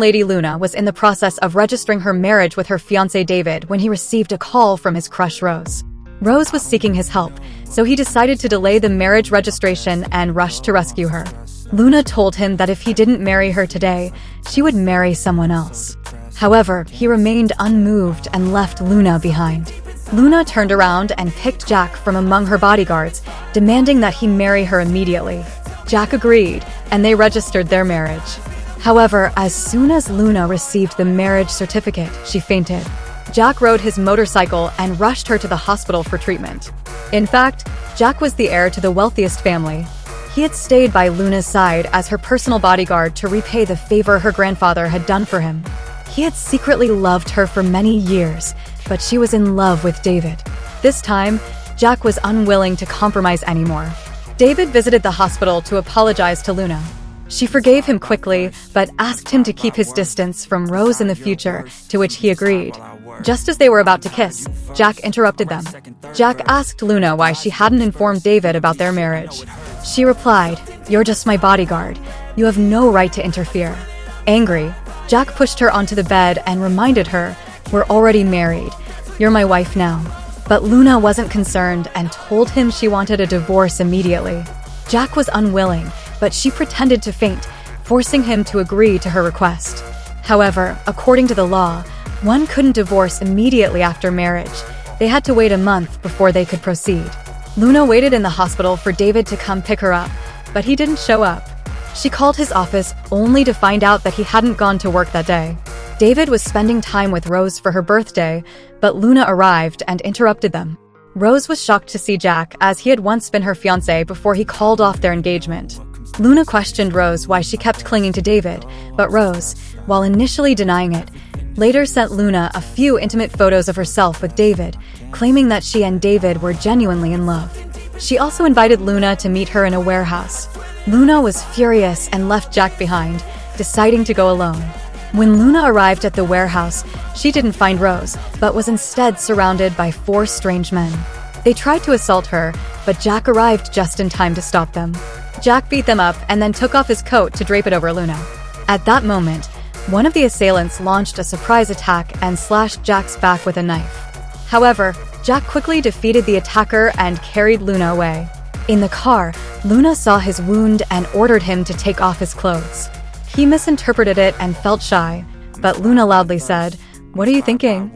Lady Luna was in the process of registering her marriage with her fiancé David when he received a call from his crush Rose. Rose was seeking his help, so he decided to delay the marriage registration and rushed to rescue her. Luna told him that if he didn't marry her today, she would marry someone else. However, he remained unmoved and left Luna behind. Luna turned around and picked Jack from among her bodyguards, demanding that he marry her immediately. Jack agreed, and they registered their marriage. However, as soon as Luna received the marriage certificate, she fainted. Jack rode his motorcycle and rushed her to the hospital for treatment. In fact, Jack was the heir to the wealthiest family. He had stayed by Luna's side as her personal bodyguard to repay the favor her grandfather had done for him. He had secretly loved her for many years, but she was in love with David. This time, Jack was unwilling to compromise anymore. David visited the hospital to apologize to Luna. She forgave him quickly, but asked him to keep his distance from Rose in the future, to which he agreed. Just as they were about to kiss, Jack interrupted them. Jack asked Luna why she hadn't informed David about their marriage. She replied, "You're just my bodyguard. You have no right to interfere." Angry, Jack pushed her onto the bed and reminded her, "We're already married. You're my wife now." But Luna wasn't concerned and told him she wanted a divorce immediately. Jack was unwilling, but she pretended to faint, forcing him to agree to her request. However, according to the law, one couldn't divorce immediately after marriage. They had to wait a month before they could proceed. Luna waited in the hospital for David to come pick her up, but he didn't show up. She called his office only to find out that he hadn't gone to work that day. David was spending time with Rose for her birthday, but Luna arrived and interrupted them. Rose was shocked to see Jack, as he had once been her fiancé before he called off their engagement. Luna questioned Rose why she kept clinging to David, but Rose, while initially denying it, later sent Luna a few intimate photos of herself with David, claiming that she and David were genuinely in love. She also invited Luna to meet her in a warehouse. Luna was furious and left Jack behind, deciding to go alone. When Luna arrived at the warehouse, she didn't find Rose, but was instead surrounded by 4 strange men. They tried to assault her, but Jack arrived just in time to stop them. Jack beat them up and then took off his coat to drape it over Luna. At that moment, one of the assailants launched a surprise attack and slashed Jack's back with a knife. However, Jack quickly defeated the attacker and carried Luna away. In the car, Luna saw his wound and ordered him to take off his clothes. He misinterpreted it and felt shy, but Luna loudly said, "What are you thinking?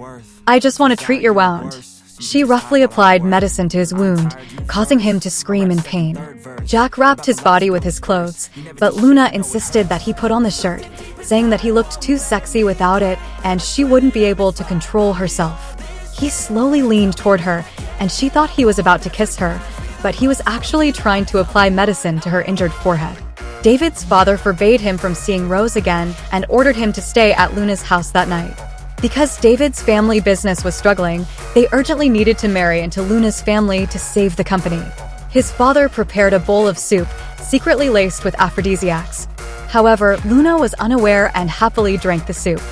I just want to treat your wound." She roughly applied medicine to his wound, causing him to scream in pain. Jack wrapped his body with his clothes, but Luna insisted that he put on the shirt, saying that he looked too sexy without it and she wouldn't be able to control herself. He slowly leaned toward her, and she thought he was about to kiss her, but he was actually trying to apply medicine to her injured forehead. David's father forbade him from seeing Rose again and ordered him to stay at Luna's house that night. Because David's family business was struggling, they urgently needed to marry into Luna's family to save the company. His father prepared a bowl of soup, secretly laced with aphrodisiacs. However, Luna was unaware and happily drank the soup.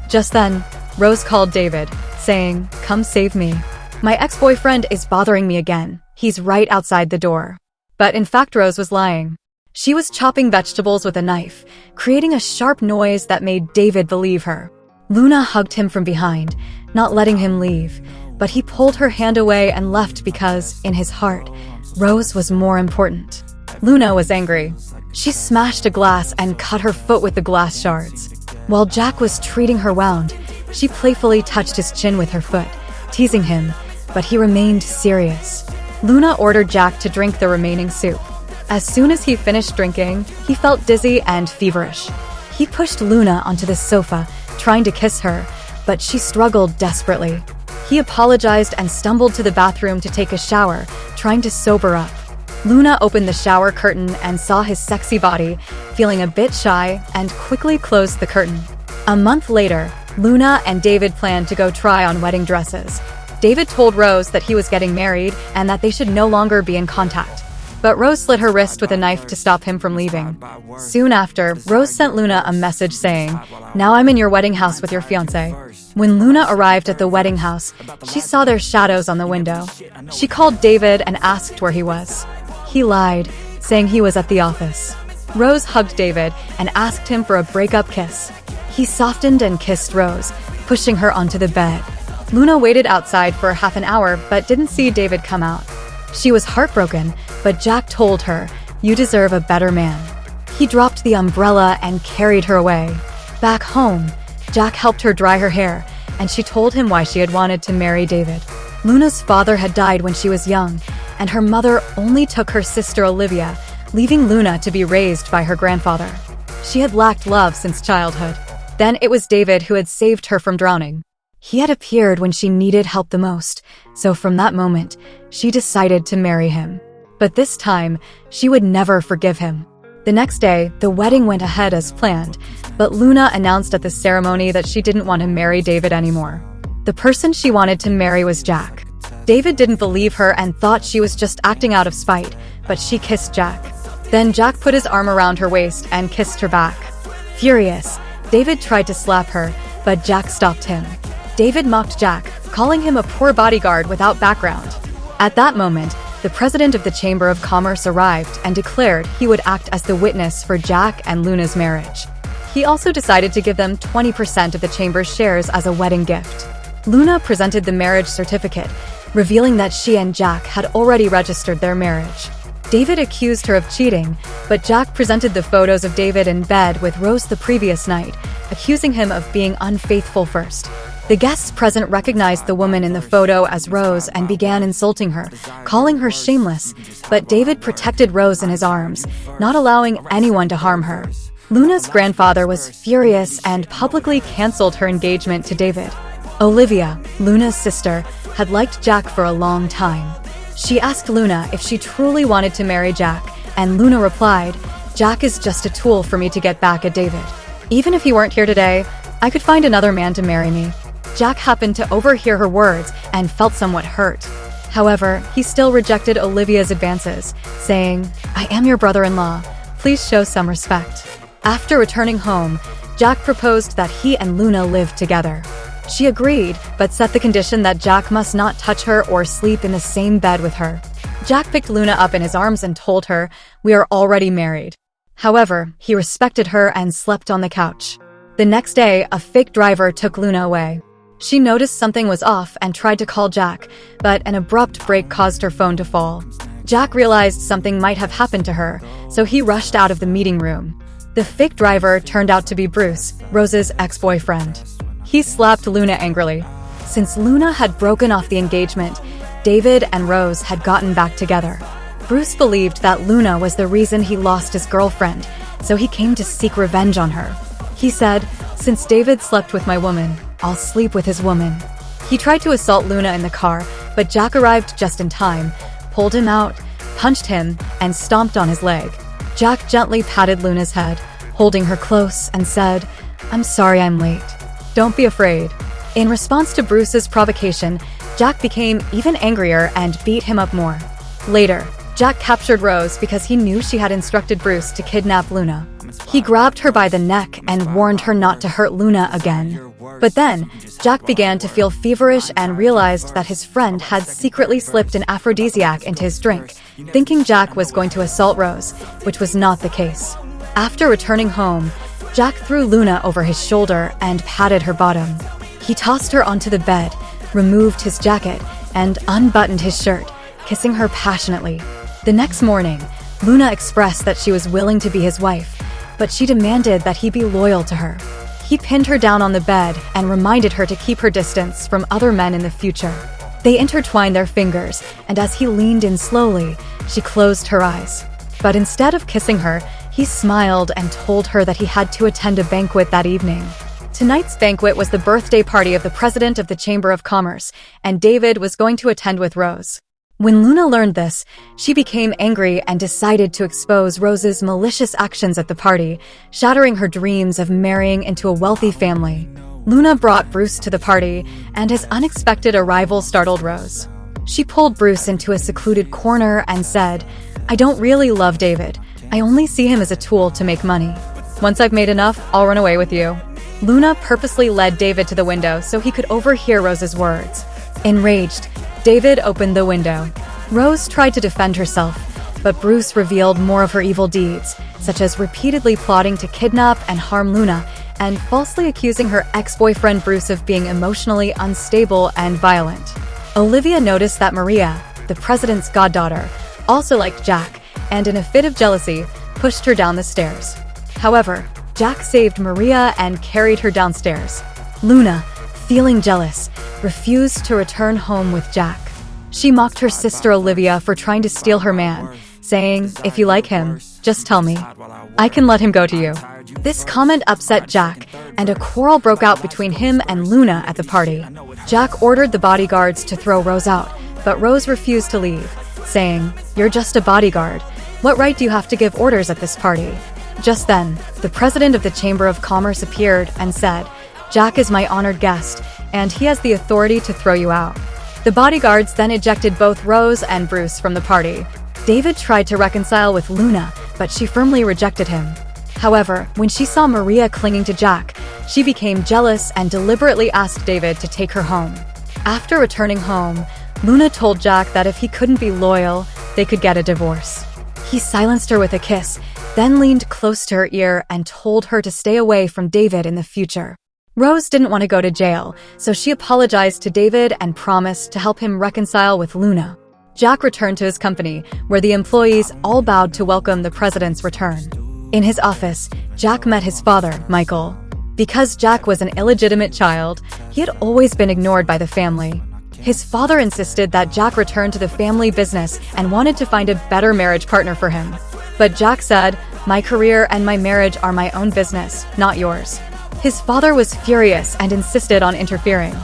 Just then, Rose called David, saying, "Come save me. My ex-boyfriend is bothering me again. He's right outside the door." But in fact, Rose was lying. She was chopping vegetables with a knife, creating a sharp noise that made David believe her. Luna hugged him from behind, not letting him leave, but he pulled her hand away and left because, in his heart, Rose was more important. Luna was angry. She smashed a glass and cut her foot with the glass shards. While Jack was treating her wound, she playfully touched his chin with her foot, teasing him, but he remained serious. Luna ordered Jack to drink the remaining soup. As soon as he finished drinking, he felt dizzy and feverish. He pushed Luna onto the sofa, trying to kiss her, but she struggled desperately. He apologized and stumbled to the bathroom to take a shower, trying to sober up. Luna opened the shower curtain and saw his sexy body, feeling a bit shy, and quickly closed the curtain. A month later, Luna and David planned to go try on wedding dresses. David told Rose that he was getting married and that they should no longer be in contact. But Rose slit her wrist with a knife to stop him from leaving. Soon after, Rose sent Luna a message saying, "Now I'm in your wedding house with your fiancé." When Luna arrived at the wedding house, she saw their shadows on the window. She called David and asked where he was. He lied, saying he was at the office. Rose hugged David and asked him for a breakup kiss. He softened and kissed Rose, pushing her onto the bed. Luna waited outside for half an hour but didn't see David come out. She was heartbroken, but Jack told her, "You deserve a better man." He dropped the umbrella and carried her away. Back home, Jack helped her dry her hair, and she told him why she had wanted to marry David. Luna's father had died when she was young, and her mother only took her sister Olivia, leaving Luna to be raised by her grandfather. She had lacked love since childhood. Then it was David who had saved her from drowning. He had appeared when she needed help the most, so from that moment, she decided to marry him. But this time, she would never forgive him. The next day, the wedding went ahead as planned, but Luna announced at the ceremony that she didn't want to marry David anymore. The person she wanted to marry was Jack. David didn't believe her and thought she was just acting out of spite, but she kissed Jack. Then Jack put his arm around her waist and kissed her back. Furious, David tried to slap her, but Jack stopped him. David mocked Jack, calling him a poor bodyguard without background. At that moment, the president of the Chamber of Commerce arrived and declared he would act as the witness for Jack and Luna's marriage. He also decided to give them 20% of the chamber's shares as a wedding gift. Luna presented the marriage certificate, revealing that she and Jack had already registered their marriage. David accused her of cheating, but Jack presented the photos of David in bed with Rose the previous night, accusing him of being unfaithful first. The guests present recognized the woman in the photo as Rose and began insulting her, calling her shameless, but David protected Rose in his arms, not allowing anyone to harm her. Luna's grandfather was furious and publicly canceled her engagement to David. Olivia, Luna's sister, had liked Jack for a long time. She asked Luna if she truly wanted to marry Jack, and Luna replied, "Jack is just a tool for me to get back at David. Even if he weren't here today, I could find another man to marry me." Jack happened to overhear her words and felt somewhat hurt. However, he still rejected Olivia's advances, saying, "I am your brother-in-law. Please show some respect." After returning home, Jack proposed that he and Luna live together. She agreed, but set the condition that Jack must not touch her or sleep in the same bed with her. Jack picked Luna up in his arms and told her, "We are already married." However, he respected her and slept on the couch. The next day, a fake driver took Luna away. She noticed something was off and tried to call Jack, but an abrupt break caused her phone to fall. Jack realized something might have happened to her, so he rushed out of the meeting room. The fake driver turned out to be Bruce, Rose's ex-boyfriend. He slapped Luna angrily. Since Luna had broken off the engagement, David and Rose had gotten back together. Bruce believed that Luna was the reason he lost his girlfriend, so he came to seek revenge on her. He said, "Since David slept with my woman, I'll sleep with his woman." He tried to assault Luna in the car, but Jack arrived just in time, pulled him out, punched him, and stomped on his leg. Jack gently patted Luna's head, holding her close, and said, "I'm sorry I'm late. Don't be afraid." In response to Bruce's provocation, Jack became even angrier and beat him up more. Later, Jack captured Rose because he knew she had instructed Bruce to kidnap Luna. He grabbed her by the neck and warned her not to hurt Luna again. But then, Jack began to feel feverish and realized that his friend had secretly slipped an aphrodisiac into his drink, thinking Jack was going to assault Rose, which was not the case. After returning home, Jack threw Luna over his shoulder and patted her bottom. He tossed her onto the bed, removed his jacket, and unbuttoned his shirt, kissing her passionately. The next morning, Luna expressed that she was willing to be his wife, but she demanded that he be loyal to her. He pinned her down on the bed and reminded her to keep her distance from other men in the future. They intertwined their fingers, and as he leaned in slowly, she closed her eyes. But instead of kissing her, he smiled and told her that he had to attend a banquet that evening. Tonight's banquet was the birthday party of the president of the Chamber of Commerce, and David was going to attend with Rose. When Luna learned this, she became angry and decided to expose Rose's malicious actions at the party, shattering her dreams of marrying into a wealthy family. Luna brought Bruce to the party, and his unexpected arrival startled Rose. She pulled Bruce into a secluded corner and said, "I don't really love David. I only see him as a tool to make money. Once I've made enough, I'll run away with you." Luna purposely led David to the window so he could overhear Rose's words. Enraged, David opened the window. Rose tried to defend herself, but Bruce revealed more of her evil deeds, such as repeatedly plotting to kidnap and harm Luna and falsely accusing her ex-boyfriend Bruce of being emotionally unstable and violent. Olivia noticed that Maria, the president's goddaughter, also liked Jack, and in a fit of jealousy, pushed her down the stairs. However, Jack saved Maria and carried her downstairs. Luna, feeling jealous, refused to return home with Jack. She mocked her sister Olivia for trying to steal her man, saying, "If you like him, just tell me. I can let him go to you." This comment upset Jack, and a quarrel broke out between him and Luna at the party. Jack ordered the bodyguards to throw Rose out, but Rose refused to leave, saying, "You're just a bodyguard. What right do you have to give orders at this party?" Just then, the president of the Chamber of Commerce appeared and said, "Jack is my honored guest, and he has the authority to throw you out." The bodyguards then ejected both Rose and Bruce from the party. David tried to reconcile with Luna, but she firmly rejected him. However, when she saw Maria clinging to Jack, she became jealous and deliberately asked David to take her home. After returning home, Luna told Jack that if he couldn't be loyal, they could get a divorce. He silenced her with a kiss, then leaned close to her ear and told her to stay away from David in the future. Rose didn't want to go to jail, so she apologized to David and promised to help him reconcile with Luna. Jack returned to his company, where the employees all bowed to welcome the president's return. In his office, Jack met his father, Michael. Because Jack was an illegitimate child, he had always been ignored by the family. His father insisted that Jack return to the family business and wanted to find a better marriage partner for him. But Jack said, "My career and my marriage are my own business, not yours." His father was furious and insisted on interfering.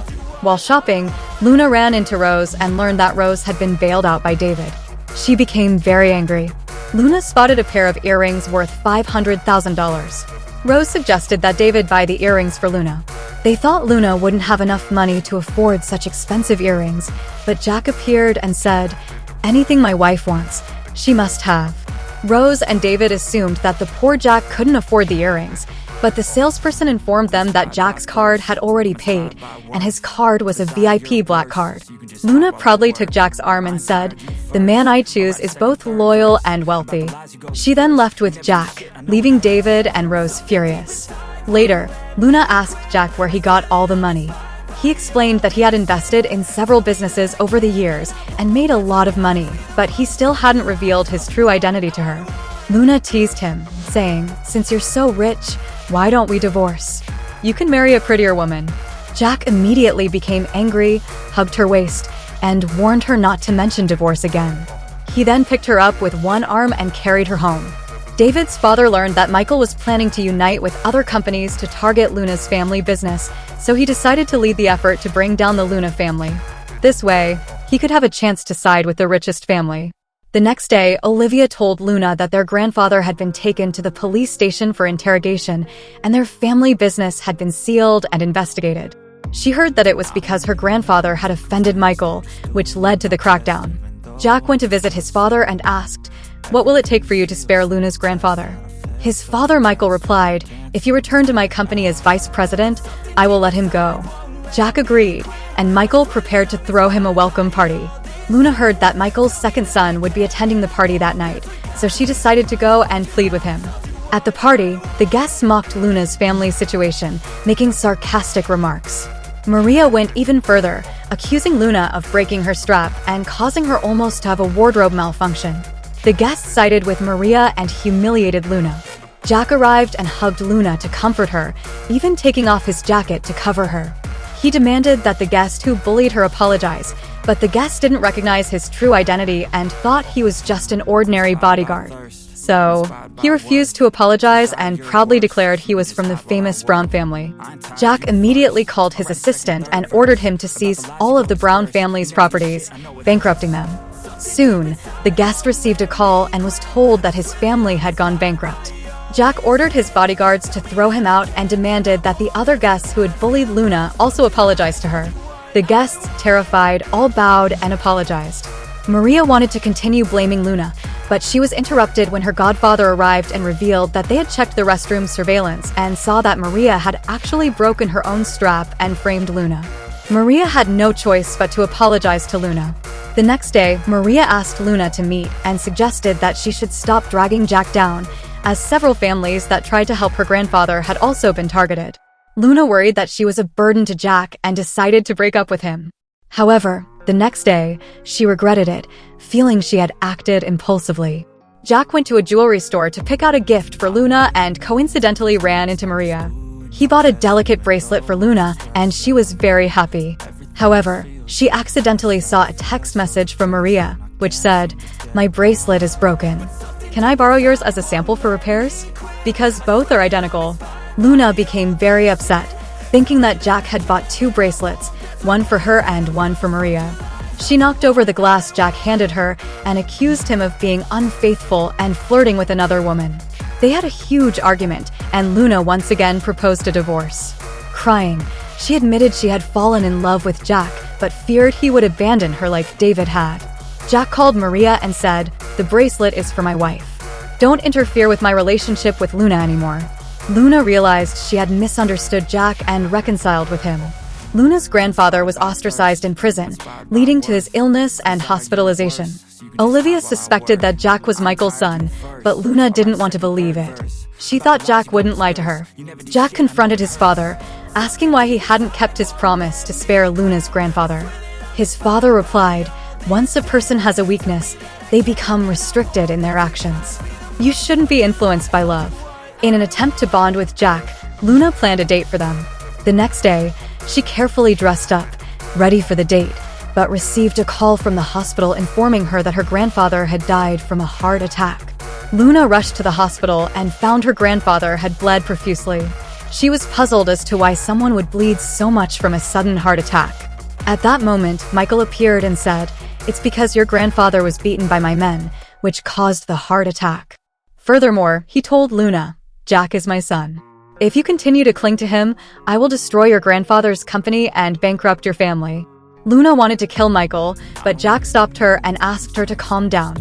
While shopping, Luna ran into Rose and learned that Rose had been bailed out by David. She became very angry. Luna spotted a pair of earrings worth $500,000. Rose suggested that David buy the earrings for Luna. They thought Luna wouldn't have enough money to afford such expensive earrings, but Jack appeared and said, "Anything my wife wants, she must have." Rose and David assumed that the poor Jack couldn't afford the earrings, but the salesperson informed them that Jack's card had already paid, and his card was a VIP black card. Luna proudly took Jack's arm and said, "The man I choose is both loyal and wealthy." She then left with Jack, leaving David and Rose furious. Later, Luna asked Jack where he got all the money. He explained that he had invested in several businesses over the years and made a lot of money, but he still hadn't revealed his true identity to her. Luna teased him, saying, "Since you're so rich, why don't we divorce? You can marry a prettier woman." Jack immediately became angry, hugged her waist, and warned her not to mention divorce again. He then picked her up with one arm and carried her home. David's father learned that Michael was planning to unite with other companies to target Luna's family business, so he decided to lead the effort to bring down the Luna family. This way, he could have a chance to side with the richest family. The next day, Olivia told Luna that their grandfather had been taken to the police station for interrogation, and their family business had been sealed and investigated. She heard that it was because her grandfather had offended Michael, which led to the crackdown. Jack went to visit his father and asked, "What will it take for you to spare Luna's grandfather?" His father, Michael, replied, "If you return to my company as vice president, I will let him go." Jack agreed, and Michael prepared to throw him a welcome party. Luna heard that Michael's second son would be attending the party that night, so she decided to go and plead with him. At the party, the guests mocked Luna's family situation, making sarcastic remarks. Maria went even further, accusing Luna of breaking her strap and causing her almost to have a wardrobe malfunction. The guests sided with Maria and humiliated Luna. Jack arrived and hugged Luna to comfort her, even taking off his jacket to cover her. He demanded that the guest who bullied her apologize, but the guest didn't recognize his true identity and thought he was just an ordinary bodyguard. So, he refused to apologize and proudly declared he was from the famous Brown family. Jack immediately called his assistant and ordered him to seize all of the Brown family's properties, bankrupting them. Soon, the guest received a call and was told that his family had gone bankrupt. Jack ordered his bodyguards to throw him out and demanded that the other guests who had bullied Luna also apologize to her. The guests, terrified, all bowed and apologized. Maria wanted to continue blaming Luna, but she was interrupted when her godfather arrived and revealed that they had checked the restroom surveillance and saw that Maria had actually broken her own strap and framed Luna. Maria had no choice but to apologize to Luna. The next day, Maria asked Luna to meet and suggested that she should stop dragging Jack down, as several families that tried to help her grandfather had also been targeted. Luna worried that she was a burden to Jack and decided to break up with him. However, the next day, she regretted it, feeling she had acted impulsively. Jack went to a jewelry store to pick out a gift for Luna and coincidentally ran into Maria. He bought a delicate bracelet for Luna, and she was very happy. However, she accidentally saw a text message from Maria, which said, "My bracelet is broken. Can I borrow yours as a sample for repairs? Because both are identical." Luna became very upset, thinking that Jack had bought two bracelets, one for her and one for Maria. She knocked over the glass Jack handed her and accused him of being unfaithful and flirting with another woman. They had a huge argument, and Luna once again proposed a divorce. Crying, she admitted she had fallen in love with Jack, but feared he would abandon her like David had. Jack called Maria and said, "The bracelet is for my wife. Don't interfere with my relationship with Luna anymore." Luna realized she had misunderstood Jack and reconciled with him. Luna's grandfather was ostracized in prison, leading to his illness and hospitalization. Olivia suspected that Jack was Michael's son, but Luna didn't want to believe it. She thought Jack wouldn't lie to her. Jack confronted his father, asking why he hadn't kept his promise to spare Luna's grandfather. His father replied, "Once a person has a weakness, they become restricted in their actions. You shouldn't be influenced by love." In an attempt to bond with Jack, Luna planned a date for them. The next day, she carefully dressed up, ready for the date, but received a call from the hospital informing her that her grandfather had died from a heart attack. Luna rushed to the hospital and found her grandfather had bled profusely. She was puzzled as to why someone would bleed so much from a sudden heart attack. At that moment, Michael appeared and said, "It's because your grandfather was beaten by my men, which caused the heart attack." Furthermore, he told Luna, "Jack is my son. If you continue to cling to him, I will destroy your grandfather's company and bankrupt your family." Luna wanted to kill Michael, but Jack stopped her and asked her to calm down.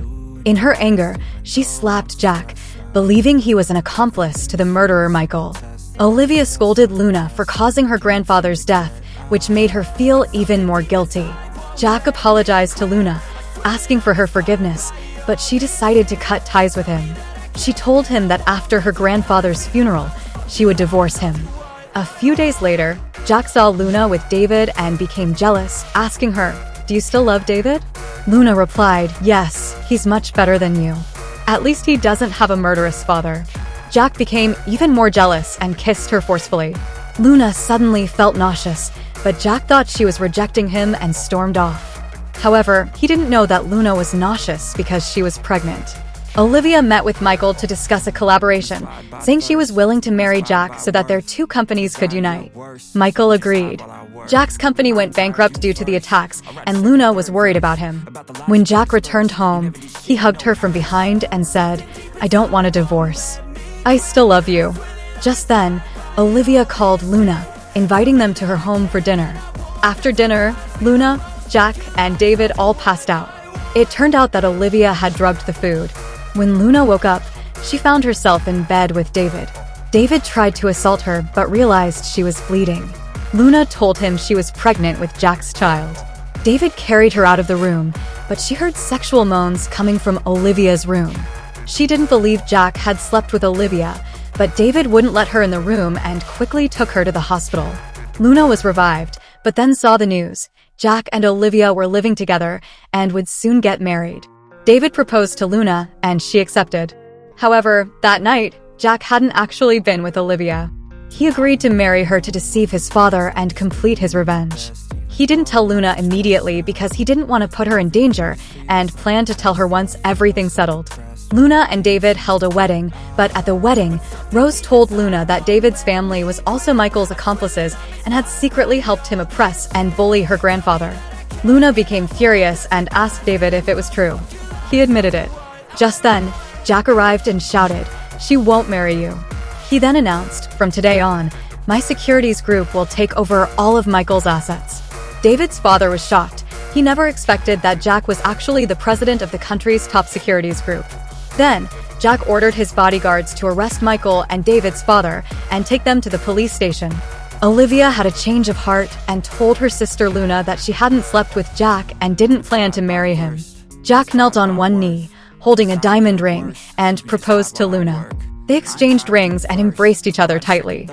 In her anger, she slapped Jack, believing he was an accomplice to the murderer Michael. Olivia scolded Luna for causing her grandfather's death, which made her feel even more guilty. Jack apologized to Luna, asking for her forgiveness, but she decided to cut ties with him. She told him that after her grandfather's funeral, she would divorce him. A few days later, Jack saw Luna with David and became jealous, asking her, "Do you still love David?" Luna replied, "Yes, he's much better than you. At least he doesn't have a murderous father." Jack became even more jealous and kissed her forcefully. Luna suddenly felt nauseous, but Jack thought she was rejecting him and stormed off. However, he didn't know that Luna was nauseous because she was pregnant. Olivia met with Michael to discuss a collaboration, saying she was willing to marry Jack so that their two companies could unite. Michael agreed. Jack's company went bankrupt due to the attacks, and Luna was worried about him. When Jack returned home, he hugged her from behind and said, "I don't want a divorce. I still love you." Just then, Olivia called Luna, inviting them to her home for dinner. After dinner, Luna, Jack, and David all passed out. It turned out that Olivia had drugged the food. When Luna woke up, she found herself in bed with David. David tried to assault her but realized she was bleeding. Luna told him she was pregnant with Jack's child. David carried her out of the room, but she heard sexual moans coming from Olivia's room. She didn't believe Jack had slept with Olivia, but David wouldn't let her in the room and quickly took her to the hospital. Luna was revived, but then saw the news. Jack and Olivia were living together and would soon get married. David proposed to Luna, and she accepted. However, that night, Jack hadn't actually been with Olivia. He agreed to marry her to deceive his father and complete his revenge. He didn't tell Luna immediately because he didn't want to put her in danger and planned to tell her once everything settled. Luna and David held a wedding, but at the wedding, Rose told Luna that David's family was also Michael's accomplices and had secretly helped him oppress and bully her grandfather. Luna became furious and asked David if it was true. He admitted it. Just then, Jack arrived and shouted, "She won't marry you." He then announced, "From today on, my securities group will take over all of Michael's assets." David's father was shocked. He never expected that Jack was actually the president of the country's top securities group. Then, Jack ordered his bodyguards to arrest Michael and David's father and take them to the police station. Olivia had a change of heart and told her sister Luna that she hadn't slept with Jack and didn't plan to marry him. Jack knelt on one knee, holding a diamond ring, and proposed to Luna. They exchanged rings and embraced each other tightly.